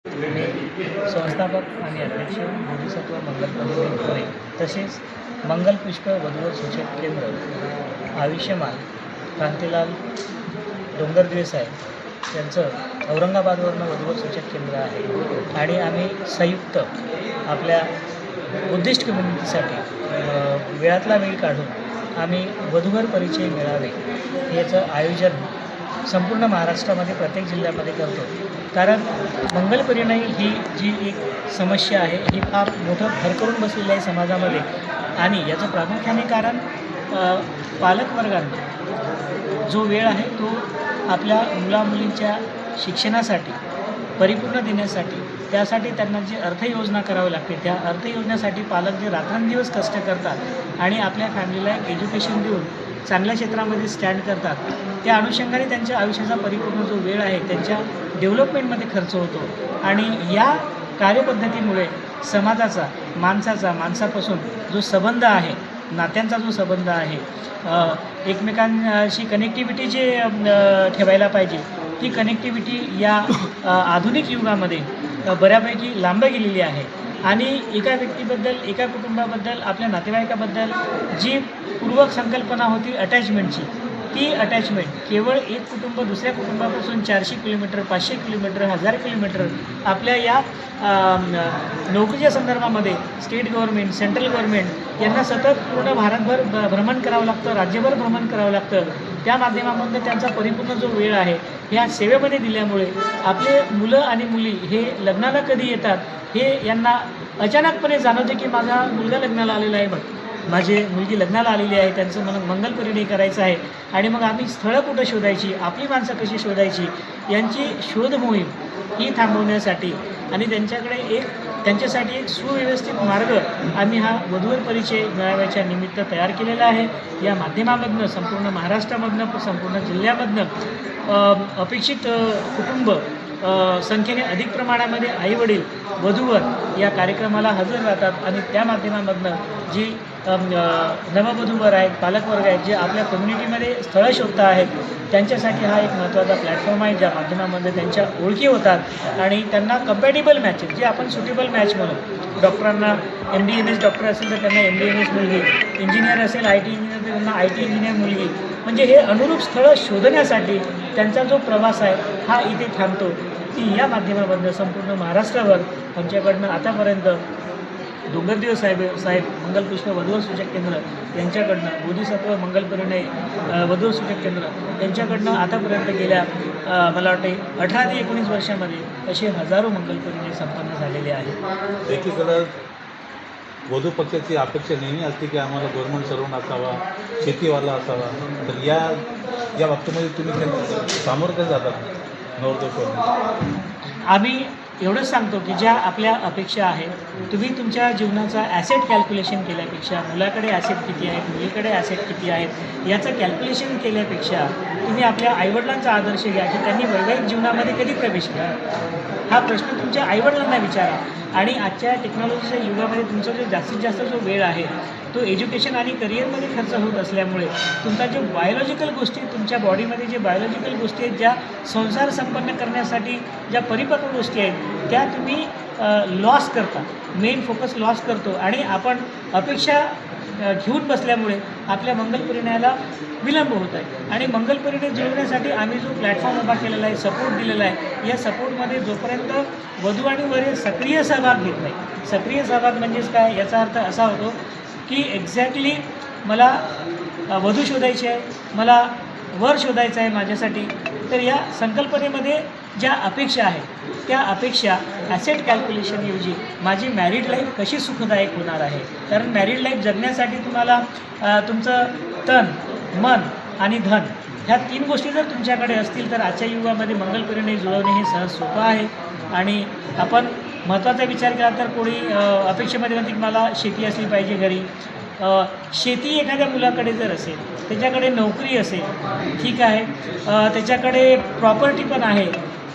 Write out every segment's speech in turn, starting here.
मी संस्थापक आणि अध्यक्ष बोधिसत्व मंगल परिवार पुणे, तसेच मंगल पुष्प वधूवर सूचक केंद्र आयुष्यमान कांतीलाल डोंगरदेव साहेब यांचं औरंगाबादवरनं वधूवर सूचक केंद्र आहे आणि आम्ही संयुक्त आपल्या बुद्धिस्ट कम्युनिटीसाठी वेळातला वेळ काढून आम्ही वधूवर परिचय मेळावे याचं आयोजन संपूर्ण महाराष्ट्रामध्ये प्रत्येक जिल्ह्यामध्ये करतो. कारण मंगल परिणय ही जी एक समस्या आहे ही फार मोठं भरकरून बसलेली आहे समाजामध्ये आणि याचं प्रामुख्याने कारण पालकवर्गांना जो वेळ आहे तो आपल्या मुलामुलींच्या शिक्षणासाठी परिपूर्ण देण्यासाठी त्यासाठी त्यांना जी अर्थयोजना करावी लागते त्या अर्थयोजनेसाठी पालक जे रात्रंदिवस कष्ट करतात आणि आपल्या फॅमिलीला एक एज्युकेशन देऊन चांगल्या क्षेत्रामध्ये स्टँड करतात, त्या अनुषंगाने त्यांच्या आयुष्याचा परिपूर्ण जो वेळ आहे त्यांच्या डेव्हलपमेंटमध्ये खर्च होतो आणि या कार्यपद्धतीमुळे समाजाचा माणसापासून जो संबंध आहे, नात्यांचा जो संबंध आहे, एकमेकांशी कनेक्टिव्हिटी जे ठेवायला पाहिजे ती कनेक्टिव्हिटी या आधुनिक युगामध्ये बऱ्यापैकी लांब गेलेली आहे आणि एका व्यक्तीबद्दल, एका कुटुंबाबद्दल, आपल्या नातेवाईकाबद्दल जी पूर्वक संकल्पना होती अटॅचमेंटची, ती अटॅचमेंट केवळ एक कुटुंब दुसऱ्या कुटुंबापासून 400 किलोमीटर, 500 किलोमीटर, 1000 किलोमीटर आपल्या या नोकरीच्या संदर्भामध्ये स्टेट गव्हर्नमेंट, सेंट्रल गव्हर्नमेंट यांना सतत पूर्ण भारतभर भ्रमण करावं लागतं, राज्यभर भ्रमण करावं लागतं. त्या माध्यमामधून त्यांचा परिपूर्ण जो वेळ आहे ह्या सेवेमध्ये दिल्यामुळे आपले मुलं आणि मुली हे लग्नाला कधी येतात हे यांना अचानकपणे जाणवते की माझा मुलगा लग्नाला आलेला आहे, माझी मुलगी लग्नाला आलेली आहे, त्यांचं मला मंगल परिणय करायचं आहे आणि मग आम्ही स्थळं कुठं शोधायची, आपली माणसं कशी शोधायची यांची शोध मोहीम ही थांबवण्यासाठी आणि त्यांच्यासाठी एक सुव्यवस्थित मार्ग आम्ही हा वधूवर परिचय मेळाव्याच्या निमित्त तयार केलेला आहे. या माध्यमामधनं संपूर्ण महाराष्ट्रामधनं, संपूर्ण जिल्ह्यामधनं अपेक्षित कुटुंब संख्येने अधिक प्रमाणामध्ये आईवडील वधूवर या कार्यक्रमाला हजर राहतात आणि त्या माध्यमामधनं जी नववधूवर आहेत, पालकवर्ग आहेत, जे आपल्या कम्युनिटीमध्ये स्थळं शोधता आहेत त्यांच्यासाठी हा एक महत्त्वाचा प्लॅटफॉर्म आहे ज्या माध्यमामध्ये त्यांच्या ओळखी होतात आणि त्यांना कम्पॅटेबल मॅचेस जे आपण सुटेबल मॅच म्हणू. डॉक्टरांना MD-MS डॉक्टर असेल तर त्यांना MD-MS मुलगी, इंजिनियर असेल IT इंजिनियर तर त्यांना IT इंजिनियर मुलगी, म्हणजे हे अनुरूप स्थळं शोधण्यासाठी त्यांचा जो प्रवास आहे हा इथे थांबतो. की या माध्यमामधनं संपूर्ण महाराष्ट्रावर आमच्याकडनं आतापर्यंत डोंगरदेव साहेब मंगलपुष्प वधूवर सूचक केंद्र यांच्याकडनं बोधिसत्व मंगल परिणय वधूवर सूचक केंद्र यांच्याकडनं आतापर्यंत गेल्या मला वाटते 18 ते 19 वर्षामध्ये असे हजारो मंगल परिणय संपन्न झालेले आहेत. एकीकडं वधू पक्षाची अपेक्षा नेहमी असते की आम्हाला गव्हर्नमेंट सर्वंट असावा, शेतीवाला असावा, तर या बाबतीमध्ये तुम्ही त्यांना सामोरं कसं जातात नवरदेव? आम्ही एवढंच सांगतो की ज्या आपल्या अपेक्षा आहेत तुम्ही तुमच्या जीवनाचा ॲसेट कॅल्क्युलेशन केल्यापेक्षा मुलाकडे ॲसेट किती आहेत, मुलीकडे ॲसेट किती आहेत याचं कॅल्क्युलेशन केल्यापेक्षा तुम्ही आपल्या आईवडिलांचा आदर्श घ्या की त्यांनी वैवाहिक जीवनामध्ये कधी प्रवेश केला. हा प्रश्न तुमच्या आईवडिलांना विचारा आणि आजच्या टेक्नॉलॉजीच्या युगामध्ये तुमचा जो जास्तीत जास्त जो वेळ आहे तो एज्युकेशन आणि करिअरमध्ये खर्च होत असल्यामुळे तुमचा जो बायोलॉजिकल गोष्टी तुमच्या बॉडीमध्ये जे बायोलॉजिकल गोष्टी आहेत ज्या संसार संपन्न करण्यासाठी ज्या परिपक्व गोष्टी आहेत त्या तुम्ही लॉस करता, मेन फोकस लॉस करतो आणि आपण अपेक्षा घेऊन बसल्यामुळे आपल्या मंगल परिणयाला विलंब होत आहे. आणि मंगल परिणय जुळवण्यासाठी आम्ही जो प्लॅटफॉर्म उभा केलेला आहे, सपोर्ट दिलेला आहे, या सपोर्टमध्ये जोपर्यंत वधू आणि वर सक्रिय सहभाग घेत नाही, सक्रिय सहभाग म्हणजेच काय याचा अर्थ असा होतो की एक्झॅक्टली मला वधू शोधायची आहे, मला वर शोधायचं आहे माझ्यासाठी, तर या संकल्पनेमध्ये ज्या अपेक्षा आहेत त्या अपेक्षा ॲसेट कॅल्क्युलेशनऐवजी माझी मॅरिड लाईफ कशी सुखदायक होणार आहे. कारण मॅरिड लाईफ जगण्यासाठी तुम्हाला तुमचं तन, मन आणि धन ह्या 3 गोष्टी जर तुमच्याकडे असतील तर आजच्या युगामध्ये मंगल परिणय जुळवणे हे सहज सोपं आहे. आणि आपण महत्त्वाचा विचार केला तर कोणी अपेक्षेमध्ये म्हणते की मला शेती असली पाहिजे घरी. शेती एखाद्या मुलाकडे जर असेल, त्याच्याकडे नोकरी असेल, ठीक आहे, त्याच्याकडे प्रॉपर्टी पण आहे,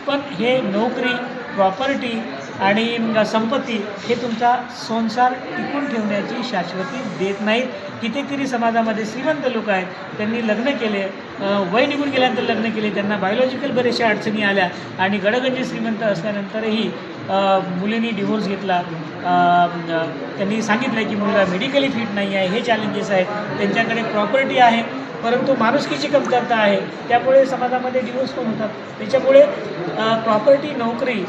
पण हे नोकरी, प्रॉपर्टी आणि संपत्ती हे तुमचा संसार टिकून ठेवण्याची शाश्वती देत नाहीत. कितीतरी समाजामध्ये श्रीमंत लोक आहेत, त्यांनी लग्न केले, वय निघून गेल्यानंतर लग्न केले, त्यांना बायोलॉजिकल बऱ्याचशा अडचणी आल्या आणि गडगंज श्रीमंत असल्यानंतरही मुलींनी डिवोर्स घेतला, त्यांनी सांगितलं की मुलगा मेडिकली फिट नाही आहे, हे चॅलेंजेस आहेत. त्यांच्याकडे प्रॉपर्टी आहे परंतु माणुसकीची कमतरता आहे, त्यामुळे समाजामध्ये डिवोर्स पण होतात. त्याच्यामुळे प्रॉपर्टी, नोकरी,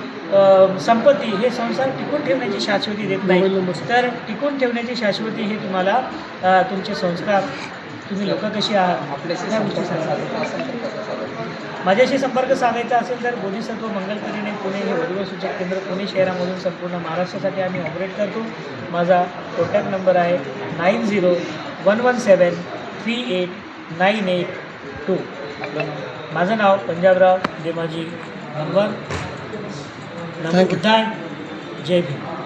संपत्ती हे संसार टिकून ठेवण्याची शाश्वती देत नाही. तर टिकून ठेवण्याची शाश्वती हे तुम्हाला तुमचे संस्कार, तुम्ही लोक कशी आहात या गोष्टी सांगतात. माझ्याशी संपर्क साधायचा असेल तर बोधिसत्व मंगल कल्याण पुणे हे वधूवर सूचक केंद्र पुणे शहरामधून संपूर्ण महाराष्ट्रासाठी आम्ही ऑपरेट करतो. माझा कॉन्टॅक्ट नंबर आहे 9011738982. माझं नाव पंजाबराव देमाजी गंगवार. नमो बुद्धाय. जय भीम.